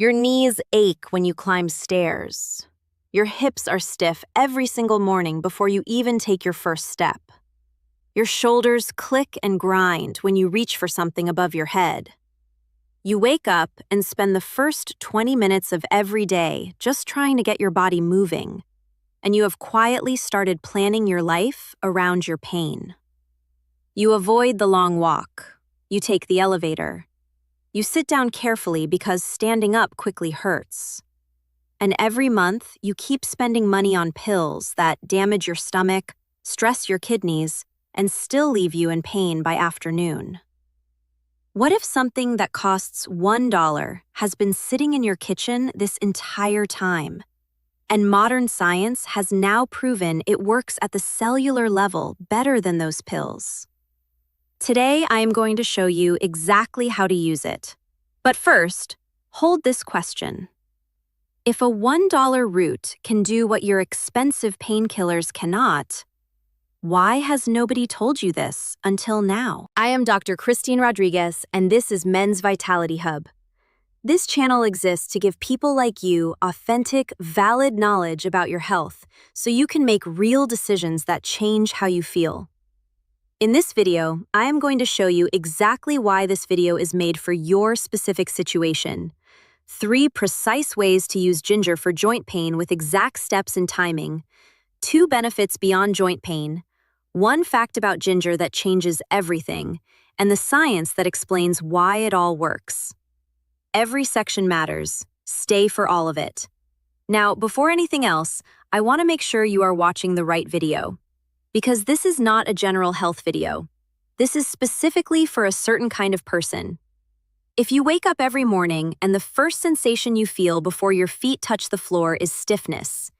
Your knees ache when you climb stairs. Your hips are stiff every single morning before you even take your first step. Your shoulders click and grind when you reach for something above your head. You wake up and spend the first 20 minutes of every day just trying to get your body moving, and you have quietly started planning your life around your pain. You avoid the long walk. You take the elevator. You sit down carefully because standing up quickly hurts. And every month, you keep spending money on pills that damage your stomach, stress your kidneys, and still leave you in pain by afternoon. What if something that costs $1 has been sitting in your kitchen this entire time? And modern science has now proven it works at the cellular level better than those pills. Today, I am going to show you exactly how to use it. But first, hold this question. If a $1 root can do what your expensive painkillers cannot, why has nobody told you this until now? I am Dr. Christine Rodriguez, and this is Men's Vitality Hub. This channel exists to give people like you authentic, valid knowledge about your health so you can make real decisions that change how you feel. In this video, I am going to show you exactly why this video is made for your specific situation. 3 precise ways to use ginger for joint pain with exact steps and timing. 2 benefits beyond joint pain. 1 fact about ginger that changes everything. And the science that explains why it all works. Every section matters. Stay for all of it. Now, before anything else, I want to make sure you are watching the right video. Because this is not a general health video. This is specifically for a certain kind of person. If you wake up every morning and the first sensation you feel before your feet touch the floor is stiffness,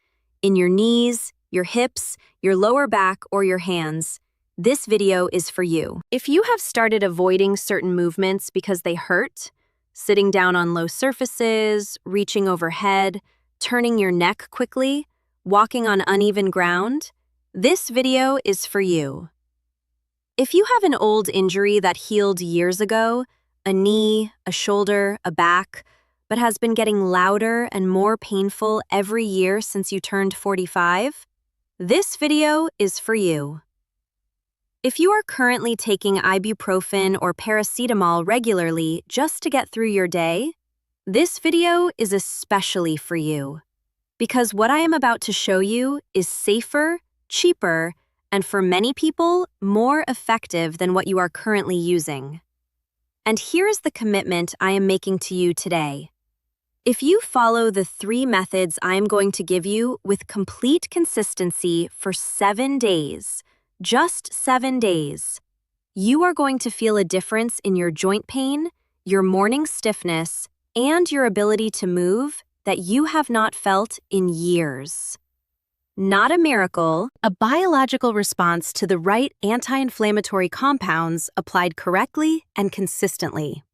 in your knees, your hips, your lower back, or your hands, this video is for you. If you have started avoiding certain movements because they hurt, sitting down on low surfaces, reaching overhead, turning your neck quickly, walking on uneven ground, this video is for you. If you have an old injury that healed years ago, a knee, a shoulder, a back, but has been getting louder and more painful every year since you turned 45, this video is for you. If you are currently taking ibuprofen or paracetamol regularly just to get through your day, this video is especially for you. Because what I am about to show you is safer, cheaper, and for many people, more effective than what you are currently using. And here is the commitment I am making to you today. If you follow the 3 methods I am going to give you with complete consistency for 7 days, just 7 days, you are going to feel a difference in your joint pain, your morning stiffness, and your ability to move that you have not felt in years. Not a miracle, a biological response to the right anti-inflammatory compounds applied correctly and consistently.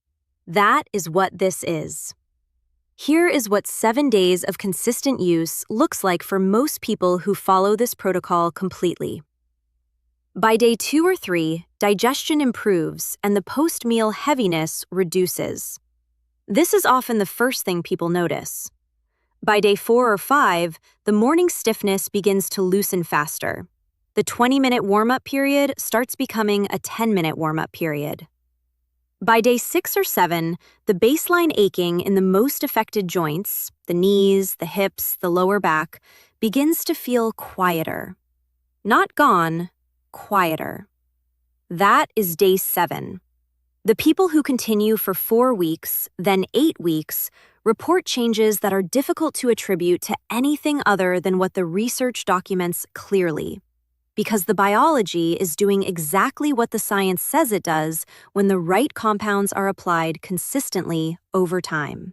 That is what this is. Here is what 7 days of consistent use looks like for most people who follow this protocol completely. By day 2 or 3, digestion improves and the post-meal heaviness reduces. This is often the first thing people notice. By day 4 or 5, the morning stiffness begins to loosen faster. The 20-minute warm-up period starts becoming a 10-minute warm-up period. By day 6 or 7, the baseline aching in the most affected joints, the knees, the hips, the lower back, begins to feel quieter. Not gone, quieter. That is day 7. The people who continue for 4 weeks, then 8 weeks, report changes that are difficult to attribute to anything other than what the research documents clearly. Because the biology is doing exactly what the science says it does when the right compounds are applied consistently over time.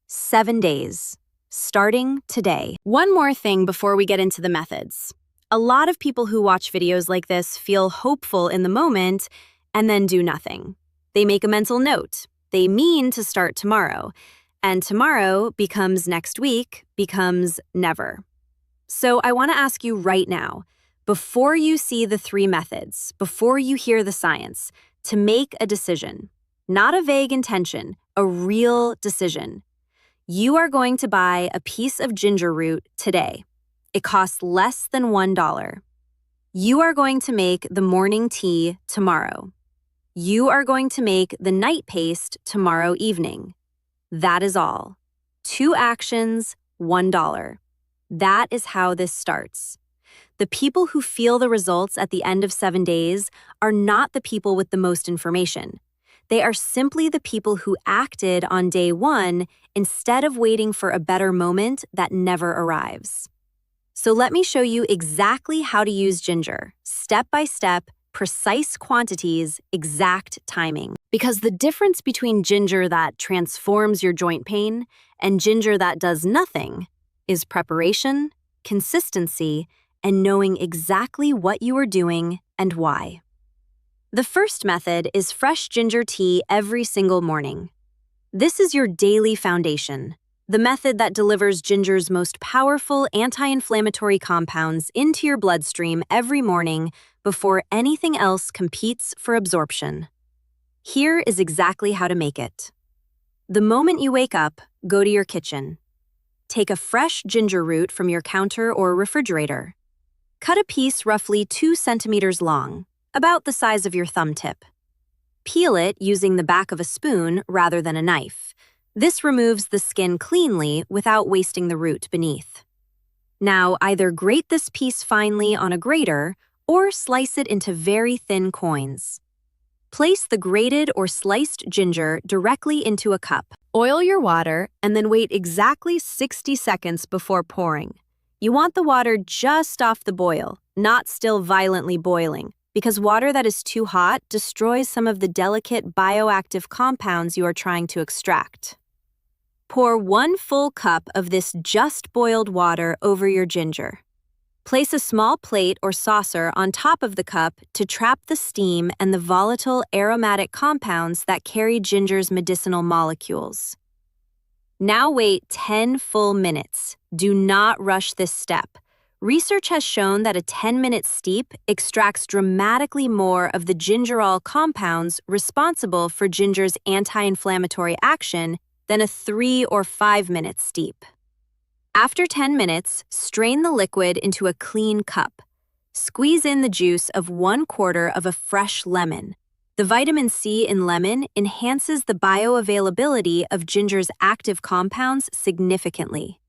7 days, starting today. One more thing before we get into the methods. A lot of people who watch videos like this feel hopeful in the moment and then do nothing. They make a mental note. They mean to start tomorrow. And tomorrow becomes next week, becomes never. So I want to ask you right now, before you see the 3 methods, before you hear the science, to make a decision. Not a vague intention, a real decision. You are going to buy a piece of ginger root today. It costs less than $1. You are going to make the morning tea tomorrow. You are going to make the night paste tomorrow evening. That is all. 2 actions, $1. That is how this starts. The people who feel the results at the end of 7 days are not the people with the most information. They are simply the people who acted on day 1 instead of waiting for a better moment that never arrives. So let me show you exactly how to use ginger, step by step, precise quantities, exact timing. Because the difference between ginger that transforms your joint pain and ginger that does nothing is preparation, consistency, and knowing exactly what you are doing and why. The first method is fresh ginger tea every single morning. This is your daily foundation, the method that delivers ginger's most powerful anti-inflammatory compounds into your bloodstream every morning before anything else competes for absorption. Here is exactly how to make it. The moment you wake up, go to your kitchen. Take a fresh ginger root from your counter or refrigerator. Cut a piece roughly 2 centimeters long, about the size of your thumb tip. Peel it using the back of a spoon rather than a knife. This removes the skin cleanly without wasting the root beneath. Now, either grate this piece finely on a grater or slice it into very thin coins. Place the grated or sliced ginger directly into a cup. Oil your water and then wait exactly 60 seconds before pouring. You want the water just off the boil, not still violently boiling, because water that is too hot destroys some of the delicate bioactive compounds you are trying to extract. Pour 1 full cup of this just boiled water over your ginger. Place a small plate or saucer on top of the cup to trap the steam and the volatile aromatic compounds that carry ginger's medicinal molecules. Now wait 10 full minutes. Do not rush this step. Research has shown that a 10-minute steep extracts dramatically more of the gingerol compounds responsible for ginger's anti-inflammatory action than a 3 or 5-minute steep. After 10 minutes, strain the liquid into a clean cup. Squeeze in the juice of 1/4 of a fresh lemon. The vitamin C in lemon enhances the bioavailability of ginger's active compounds significantly.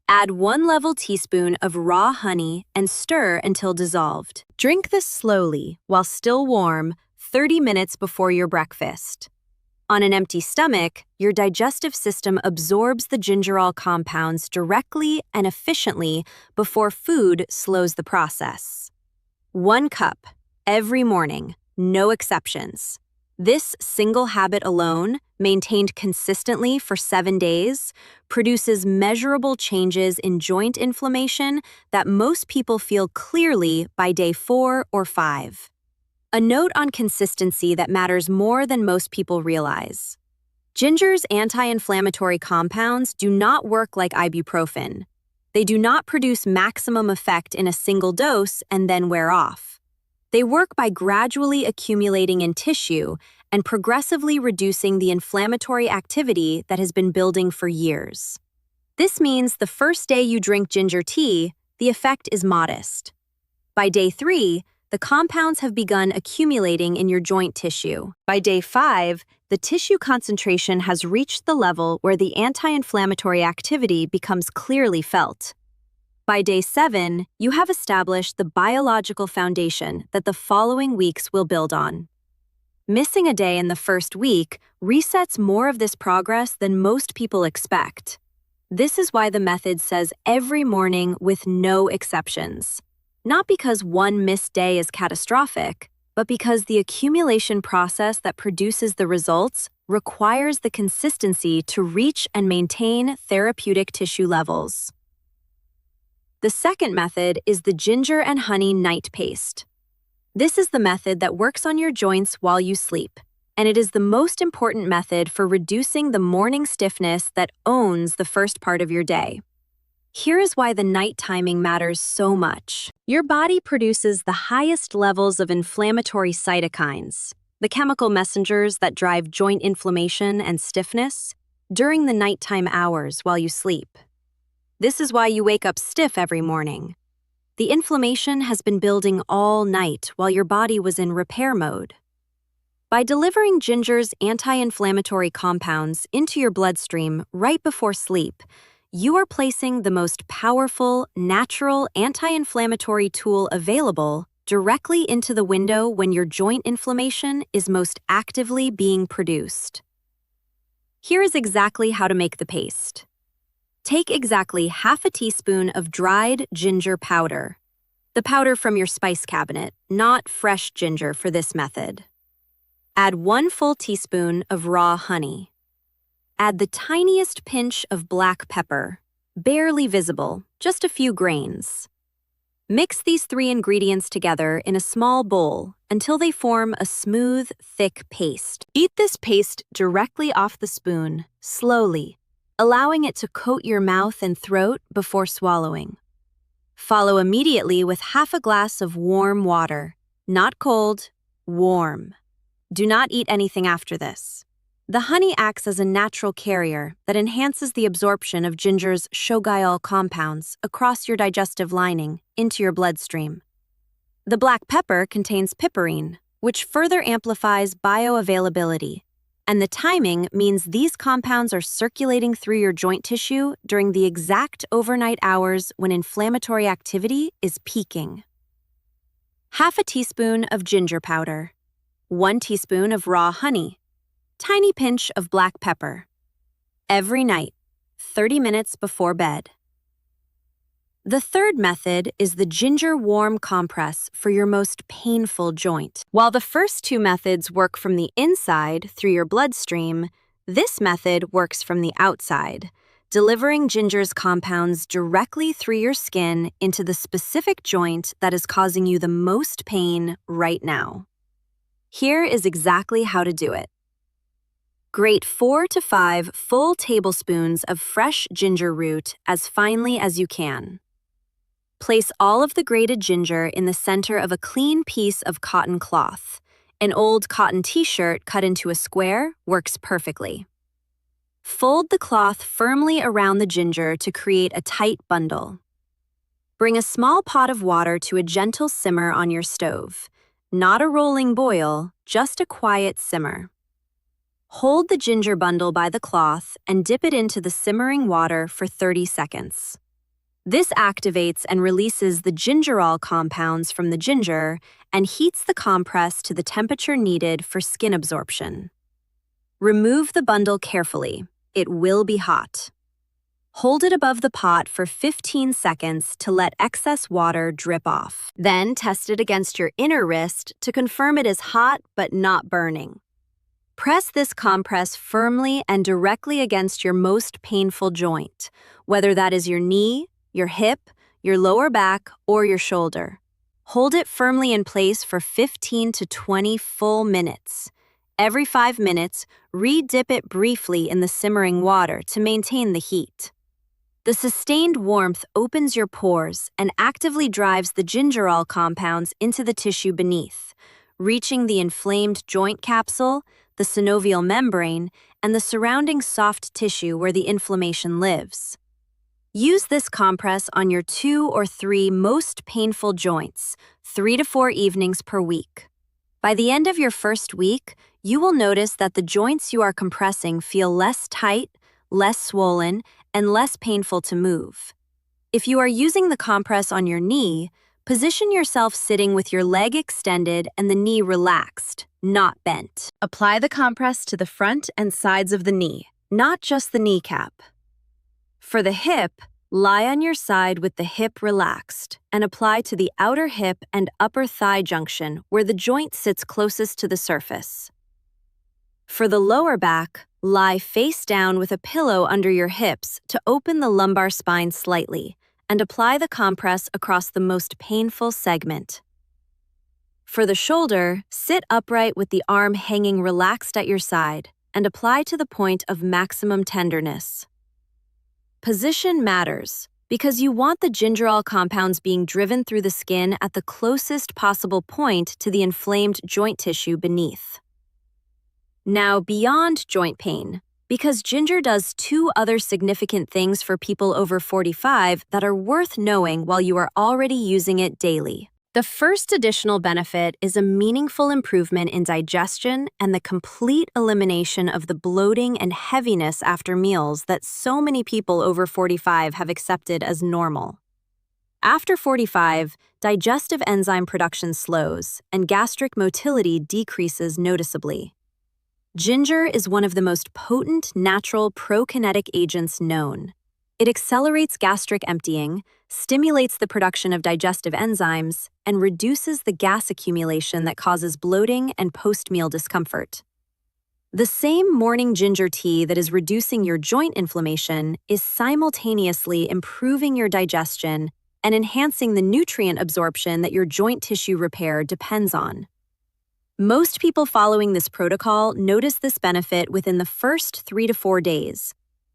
Add 1 level teaspoon of raw honey and stir until dissolved. Drink this slowly, while still warm, 30 minutes before your breakfast. On an empty stomach, your digestive system absorbs the gingerol compounds directly and efficiently before food slows the process. 1 cup, every morning, no exceptions. This single habit alone, maintained consistently for 7 days, produces measurable changes in joint inflammation that most people feel clearly by day 4 or 5. A note on consistency that matters more than most people realize. Ginger's anti-inflammatory compounds do not work like ibuprofen. They do not produce maximum effect in a single dose and then wear off. They work by gradually accumulating in tissue and progressively reducing the inflammatory activity that has been building for years. This means the first day you drink ginger tea, the effect is modest. By day 3, the compounds have begun accumulating in your joint tissue. By day 5, the tissue concentration has reached the level where the anti-inflammatory activity becomes clearly felt. By day 7, you have established the biological foundation that the following weeks will build on. Missing a day in the first week resets more of this progress than most people expect. This is why the method says every morning with no exceptions. Not because one missed day is catastrophic, but because the accumulation process that produces the results requires the consistency to reach and maintain therapeutic tissue levels. The second method is the ginger and honey night paste. This is the method that works on your joints while you sleep, and it is the most important method for reducing the morning stiffness that owns the first part of your day. Here is why the night timing matters so much. Your body produces the highest levels of inflammatory cytokines, the chemical messengers that drive joint inflammation and stiffness, during the nighttime hours while you sleep. This is why you wake up stiff every morning. The inflammation has been building all night while your body was in repair mode. By delivering ginger's anti-inflammatory compounds into your bloodstream right before sleep, you are placing the most powerful, natural anti-inflammatory tool available directly into the window when your joint inflammation is most actively being produced. Here is exactly how to make the paste. Take exactly half a teaspoon of dried ginger powder. The powder from your spice cabinet, not fresh ginger for this method. Add 1 full teaspoon of raw honey. Add the tiniest pinch of black pepper, barely visible, just a few grains. Mix these 3 ingredients together in a small bowl until they form a smooth, thick paste. Eat this paste directly off the spoon, slowly, allowing it to coat your mouth and throat before swallowing. Follow immediately with half a glass of warm water, not cold, warm. Do not eat anything after this. The honey acts as a natural carrier that enhances the absorption of ginger's shogaol compounds across your digestive lining into your bloodstream. The black pepper contains piperine, which further amplifies bioavailability, and the timing means these compounds are circulating through your joint tissue during the exact overnight hours when inflammatory activity is peaking. Half a teaspoon of ginger powder, 1 teaspoon of raw honey, tiny pinch of black pepper. Every night, 30 minutes before bed. The third method is the ginger warm compress for your most painful joint. While the first 2 methods work from the inside through your bloodstream, this method works from the outside, delivering ginger's compounds directly through your skin into the specific joint that is causing you the most pain right now. Here is exactly how to do it. Grate 4 to 5 full tablespoons of fresh ginger root as finely as you can. Place all of the grated ginger in the center of a clean piece of cotton cloth. An old cotton t-shirt cut into a square works perfectly. Fold the cloth firmly around the ginger to create a tight bundle. Bring a small pot of water to a gentle simmer on your stove. Not a rolling boil, just a quiet simmer. Hold the ginger bundle by the cloth and dip it into the simmering water for 30 seconds. This activates and releases the gingerol compounds from the ginger and heats the compress to the temperature needed for skin absorption. Remove the bundle carefully. It will be hot. Hold it above the pot for 15 seconds to let excess water drip off. Then test it against your inner wrist to confirm it is hot but not burning. Press this compress firmly and directly against your most painful joint, whether that is your knee, your hip, your lower back, or your shoulder. Hold it firmly in place for 15 to 20 full minutes. Every 5 minutes, re-dip it briefly in the simmering water to maintain the heat. The sustained warmth opens your pores and actively drives the gingerol compounds into the tissue beneath, reaching the inflamed joint capsule, the synovial membrane, and the surrounding soft tissue where the inflammation lives. Use this compress on your 2 or 3 most painful joints, 3 to 4 evenings per week. By the end of your first week, you will notice that the joints you are compressing feel less tight, less swollen, and less painful to move. If you are using the compress on your knee, position yourself sitting with your leg extended and the knee relaxed, not bent. Apply the compress to the front and sides of the knee, not just the kneecap. For the hip, lie on your side with the hip relaxed and apply to the outer hip and upper thigh junction where the joint sits closest to the surface. For the lower back, lie face down with a pillow under your hips to open the lumbar spine slightly and apply the compress across the most painful segment. For the shoulder, sit upright with the arm hanging relaxed at your side and apply to the point of maximum tenderness. Position matters because you want the gingerol compounds being driven through the skin at the closest possible point to the inflamed joint tissue beneath. Now, beyond joint pain, Because ginger does two other significant things for people over 45 that are worth knowing while you are already using it daily. The first additional benefit is a meaningful improvement in digestion and the complete elimination of the bloating and heaviness after meals that so many people over 45 have accepted as normal. After 45, digestive enzyme production slows and gastric motility decreases noticeably. Ginger is one of the most potent natural prokinetic agents known. It accelerates gastric emptying, stimulates the production of digestive enzymes, and reduces the gas accumulation that causes bloating and post-meal discomfort. The same morning ginger tea that is reducing your joint inflammation is simultaneously improving your digestion and enhancing the nutrient absorption that your joint tissue repair depends on. Most people following this protocol notice this benefit within the first 3 to 4 days,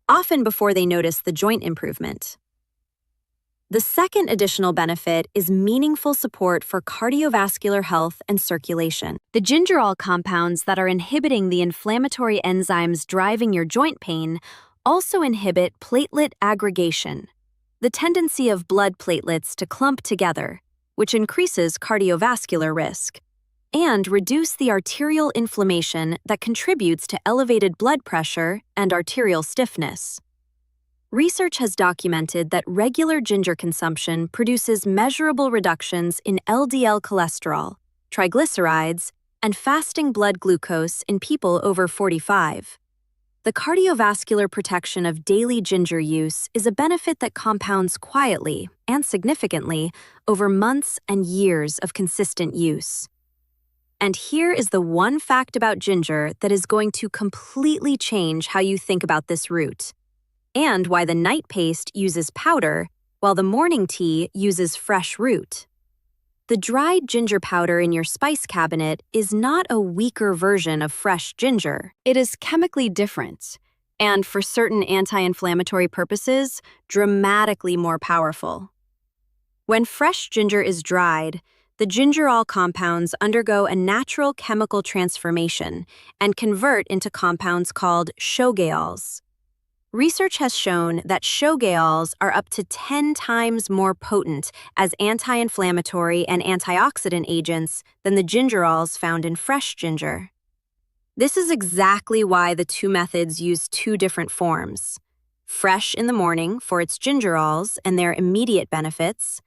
often before they notice the joint improvement. The second additional benefit is meaningful support for cardiovascular health and circulation. The gingerol compounds that are inhibiting the inflammatory enzymes driving your joint pain also inhibit platelet aggregation, the tendency of blood platelets to clump together, which increases cardiovascular risk, and reduce the arterial inflammation that contributes to elevated blood pressure and arterial stiffness. Research has documented that regular ginger consumption produces measurable reductions in LDL cholesterol, triglycerides, and fasting blood glucose in people over 45. The cardiovascular protection of daily ginger use is a benefit that compounds quietly and significantly over months and years of consistent use. And here is the one fact about ginger that is going to completely change how you think about this root, and why the night paste uses powder while the morning tea uses fresh root. The dried ginger powder in your spice cabinet is not a weaker version of fresh ginger. It is chemically different, and for certain anti-inflammatory purposes, dramatically more powerful. When fresh ginger is dried, the gingerol compounds undergo a natural chemical transformation and convert into compounds called shogaols. Research has shown that shogaols are up to 10 times more potent as anti-inflammatory and antioxidant agents than the gingerols found in fresh ginger. This is exactly why the two methods use two different forms: fresh in the morning for its gingerols and their immediate benefits,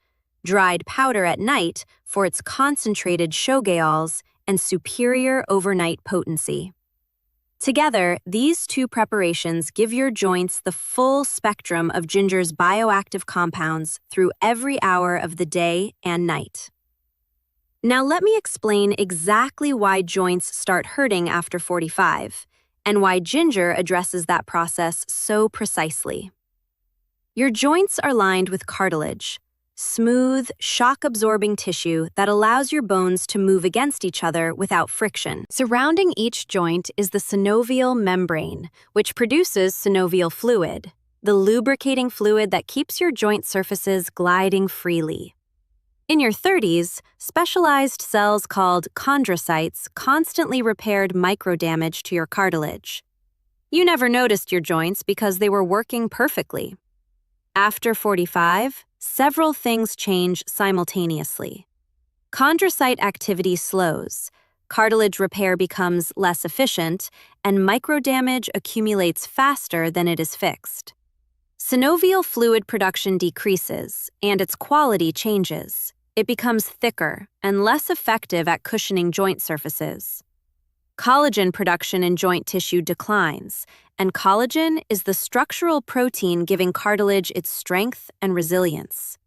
dried powder at night for its concentrated shogaols and superior overnight potency. Together, these two preparations give your joints the full spectrum of ginger's bioactive compounds through every hour of the day and night. Now let me explain exactly why joints start hurting after 45, and why ginger addresses that process so precisely. Your joints are lined with cartilage, smooth, shock-absorbing tissue that allows your bones to move against each other without friction. Surrounding each joint is the synovial membrane, which produces synovial fluid, the lubricating fluid that keeps your joint surfaces gliding freely. In your 30s, specialized cells called chondrocytes constantly repaired microdamage to your cartilage. You never noticed your joints because they were working perfectly. After 45, several things change simultaneously. Chondrocyte activity slows, cartilage repair becomes less efficient, and microdamage accumulates faster than it is fixed. Synovial fluid production decreases, and its quality changes. It becomes thicker and less effective at cushioning joint surfaces. Collagen production in joint tissue declines, and collagen is the structural protein giving cartilage its strength and resilience.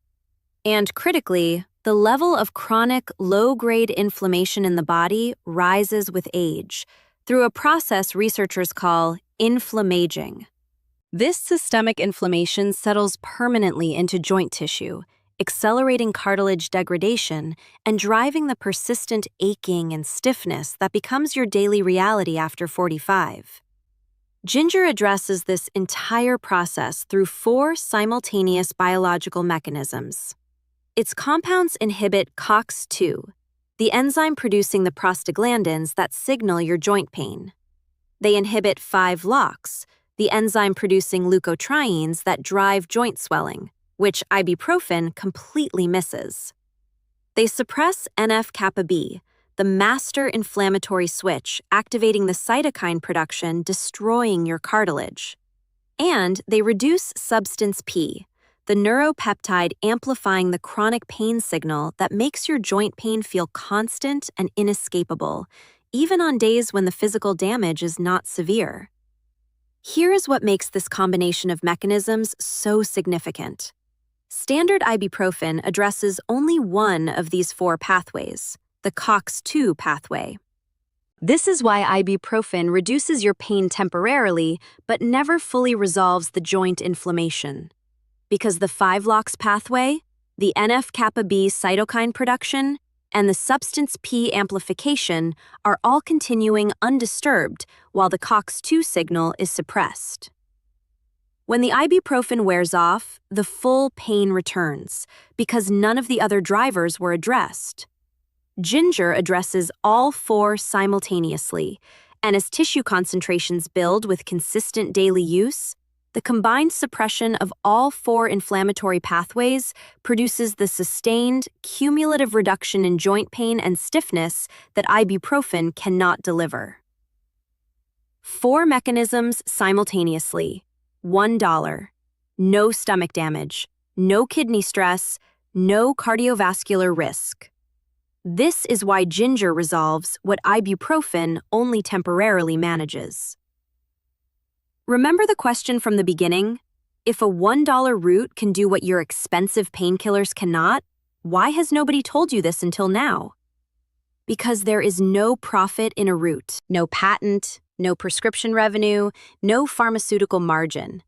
And critically, the level of chronic low-grade inflammation in the body rises with age through a process researchers call inflammaging. This systemic inflammation settles permanently into joint tissue, accelerating cartilage degradation and driving the persistent aching and stiffness that becomes your daily reality after 45. Ginger addresses this entire process through 4 simultaneous biological mechanisms. Its compounds inhibit COX-2, the enzyme producing the prostaglandins that signal your joint pain. They inhibit 5-LOX, the enzyme producing leukotrienes that drive joint swelling, which ibuprofen completely misses. They suppress NF-kappa B, the master inflammatory switch activating the cytokine production, destroying your cartilage. And they reduce substance P, the neuropeptide amplifying the chronic pain signal that makes your joint pain feel constant and inescapable, even on days when the physical damage is not severe. Here is what makes this combination of mechanisms so significant. Standard ibuprofen addresses only one of these 4 pathways, the COX-2 pathway. This is why ibuprofen reduces your pain temporarily but never fully resolves the joint inflammation. Because the 5-LOX pathway, the NF-kappa B cytokine production, and the substance P amplification are all continuing undisturbed while the COX-2 signal is suppressed. When the ibuprofen wears off, the full pain returns because none of the other drivers were addressed. Ginger addresses all 4 simultaneously, and as tissue concentrations build with consistent daily use, the combined suppression of all 4 inflammatory pathways produces the sustained, cumulative reduction in joint pain and stiffness that ibuprofen cannot deliver. 4 mechanisms simultaneously, $1. No stomach damage, no kidney stress, no cardiovascular risk. This is why ginger resolves what ibuprofen only temporarily manages. Remember the question from the beginning? If a $1 root can do what your expensive painkillers cannot, why has nobody told you this until now? Because there is no profit in a root, no patent, no prescription revenue, no pharmaceutical margin.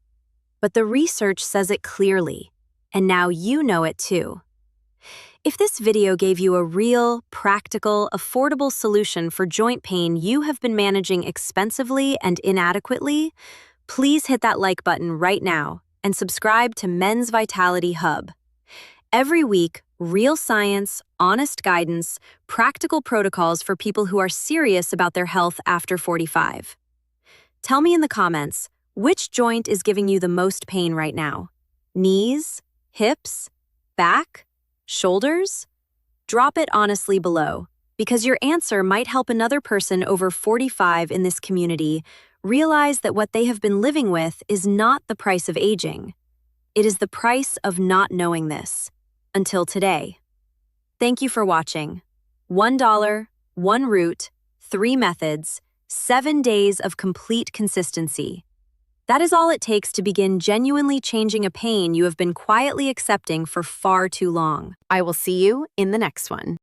But the research says it clearly, and now you know it too. If this video gave you a real, practical, affordable solution for joint pain you have been managing expensively and inadequately, please hit that like button right now and subscribe to Men's Vitality Hub. Every week, real science, honest guidance, practical protocols for people who are serious about their health after 45. Tell me in the comments, which joint is giving you the most pain right now? Knees? Hips? Back? Shoulders? Drop it honestly below, because your answer might help another person over 45 in this community realize that what they have been living with is not the price of aging. It is the price of not knowing this. Until today. Thank you for watching. $1, 1 root, 3 methods, 7 days of complete consistency. That is all it takes to begin genuinely changing a pain you have been quietly accepting for far too long. I will see you in the next one.